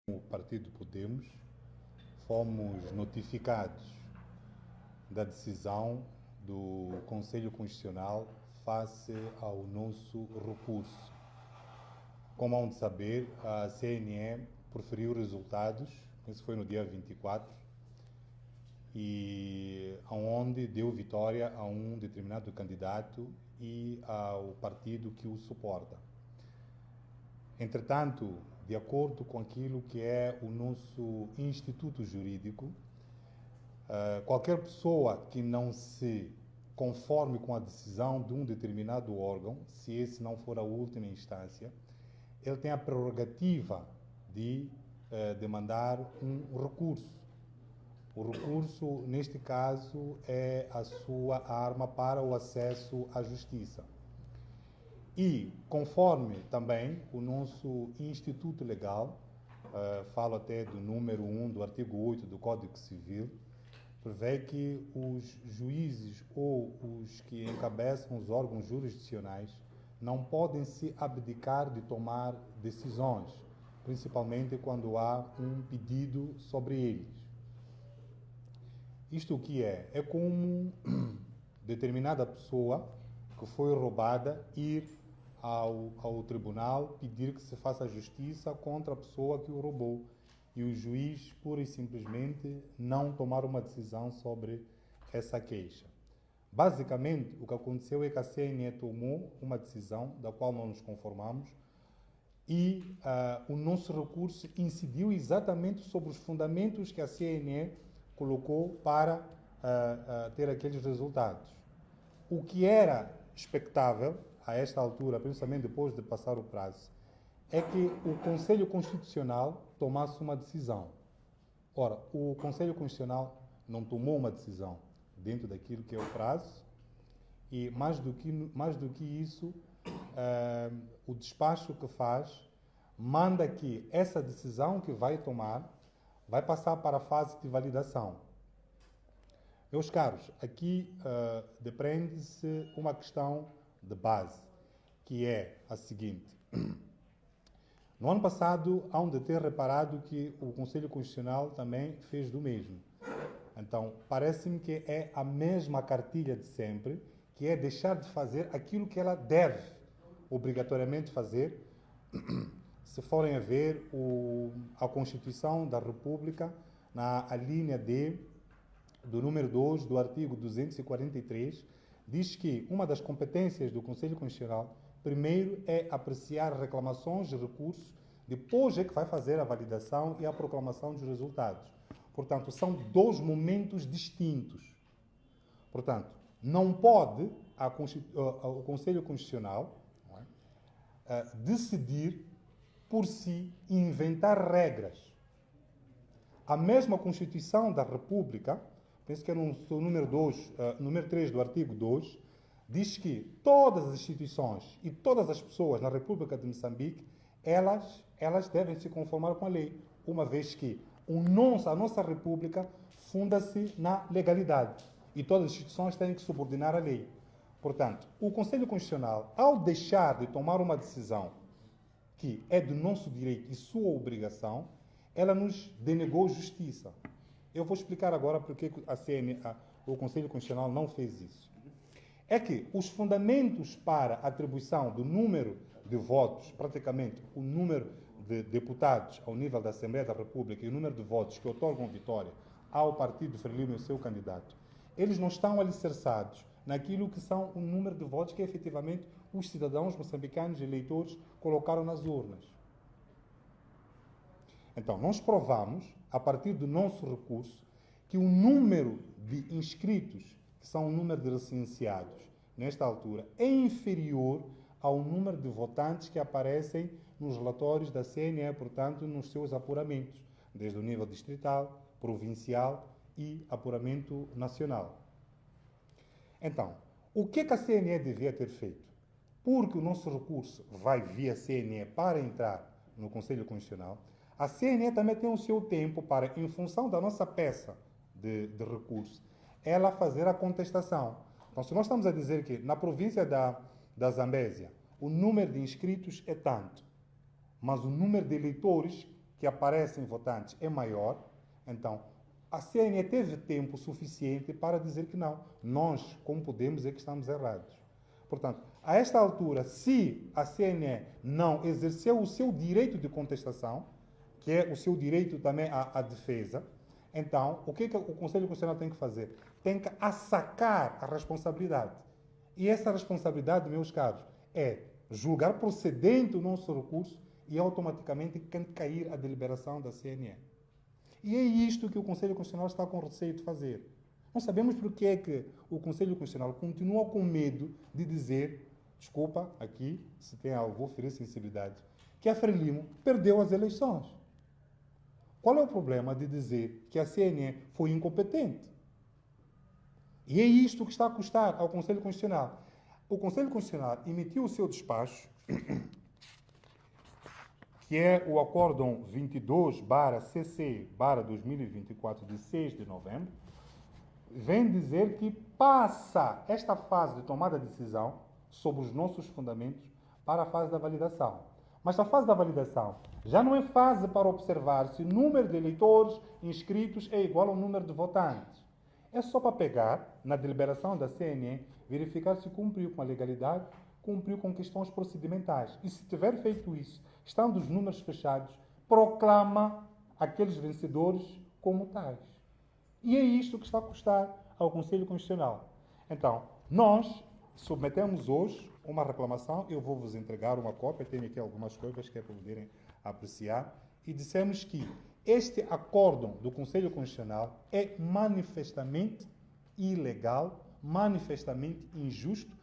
O Partido Podemos fomos notificados da decisão do Conselho Constitucional face ao nosso recurso. Como hão de saber, a CNE proferiu resultados, isso foi no dia 24, e onde deu vitória a um determinado candidato e ao partido que o suporta. Entretanto, de acordo com aquilo que é o nosso instituto jurídico, qualquer pessoa que não se conforme com a decisão de um determinado órgão, se esse não for a última instância, ele tem a prerrogativa de demandar um recurso. O recurso, neste caso, é a sua arma para o acesso à justiça. E, conforme também o nosso Instituto Legal, falo até do número 1 do artigo 8 do Código Civil, prevê que os juízes ou os que encabeçam os órgãos jurisdicionais não podem se abdicar de tomar decisões, principalmente quando há um pedido sobre eles. Isto o que é? É como determinada pessoa que foi roubada ir ao tribunal pedir que se faça justiça contra a pessoa que o roubou e o juiz pura e simplesmente não tomar uma decisão sobre essa queixa. Basicamente, o que aconteceu é que a CNE tomou uma decisão da qual não nos conformamos e o nosso recurso incidiu exatamente sobre os fundamentos que a CNE colocou para ter aqueles resultados. O que era expectável a esta altura, principalmente depois de passar o prazo, é que o Conselho Constitucional tomasse uma decisão. Ora, o Conselho Constitucional não tomou uma decisão dentro daquilo que é o prazo e, mais do que isso, o despacho que faz manda que essa decisão que vai tomar vai passar para a fase de validação. Meus caros, aqui depreende-se uma questão de base, que é a seguinte. No ano passado, há de ter reparado que o Conselho Constitucional também fez do mesmo. Então, parece-me que é a mesma cartilha de sempre, que é deixar de fazer aquilo que ela deve obrigatoriamente fazer, se forem a ver a Constituição da República, na linha D, do número 2 do artigo 243, diz que uma das competências do Conselho Constitucional, primeiro, é apreciar reclamações e recursos, depois é que vai fazer a validação e a proclamação dos resultados. Portanto, são dois momentos distintos. Portanto, não pode o Conselho Constitucional decidir por si e inventar regras. A mesma Constituição da República, penso que é no seu número 3 do artigo 2, diz que todas as instituições e todas as pessoas na República de Moçambique, elas devem se conformar com a lei, uma vez que a nossa República funda-se na legalidade e todas as instituições têm que subordinar a lei. Portanto, o Conselho Constitucional, ao deixar de tomar uma decisão que é do nosso direito e sua obrigação, ela nos denegou justiça. Eu vou explicar agora porque o Conselho Constitucional não fez isso. É que os fundamentos para a atribuição do número de votos, praticamente o número de deputados ao nível da Assembleia da República e o número de votos que otorgam vitória ao partido Frelimo e ao seu candidato, eles não estão alicerçados naquilo que são o número de votos que efetivamente os cidadãos moçambicanos eleitores colocaram nas urnas. Então, nós provamos, a partir do nosso recurso, que o número de inscritos, que são o número de licenciados, nesta altura, é inferior ao número de votantes que aparecem nos relatórios da CNE, portanto, nos seus apuramentos, desde o nível distrital, provincial e apuramento nacional. Então, o que a CNE devia ter feito? Porque o nosso recurso vai via CNE para entrar no Conselho Constitucional, a CNE também tem o seu tempo para, em função da nossa peça de recurso, ela fazer a contestação. Então, se nós estamos a dizer que na província da Zambésia o número de inscritos é tanto, mas o número de eleitores que que aparecem votantes é maior, então a CNE teve tempo suficiente para dizer que não. Nós, como podemos, é que estamos errados. Portanto, a esta altura, se a CNE não exerceu o seu direito de contestação, que é o seu direito também à defesa, então, o que o Conselho Constitucional tem que fazer? Tem que assacar a responsabilidade. E essa responsabilidade, meus caros, é julgar procedente o nosso recurso e automaticamente cair a deliberação da CNE. E é isto que o Conselho Constitucional está com receio de fazer. Não sabemos por que é que o Conselho Constitucional continua com medo de dizer, desculpa, aqui, se tem algo, vou ferir sensibilidade, que a Frelimo perdeu as eleições. Qual é o problema de dizer que a CNE foi incompetente? E é isto que está a custar ao Conselho Constitucional. O Conselho Constitucional emitiu o seu despacho, que é o Acórdão 22/CC/2024, de 6 de novembro, vem dizer que passa esta fase de tomada de decisão sobre os nossos fundamentos para a fase da validação. Mas a fase da validação já não é fase para observar se o número de eleitores inscritos é igual ao número de votantes. É só para pegar, na deliberação da CNE, verificar se cumpriu com a legalidade, cumpriu com questões procedimentais. E se tiver feito isso, estando os números fechados, proclama aqueles vencedores como tais. E é isto que está a custar ao Conselho Constitucional. Então, nós submetemos hoje uma reclamação, eu vou vos entregar uma cópia, tenho aqui algumas coisas que é para poderem apreciar, e dissemos que este acórdão do Conselho Constitucional é manifestamente ilegal, manifestamente injusto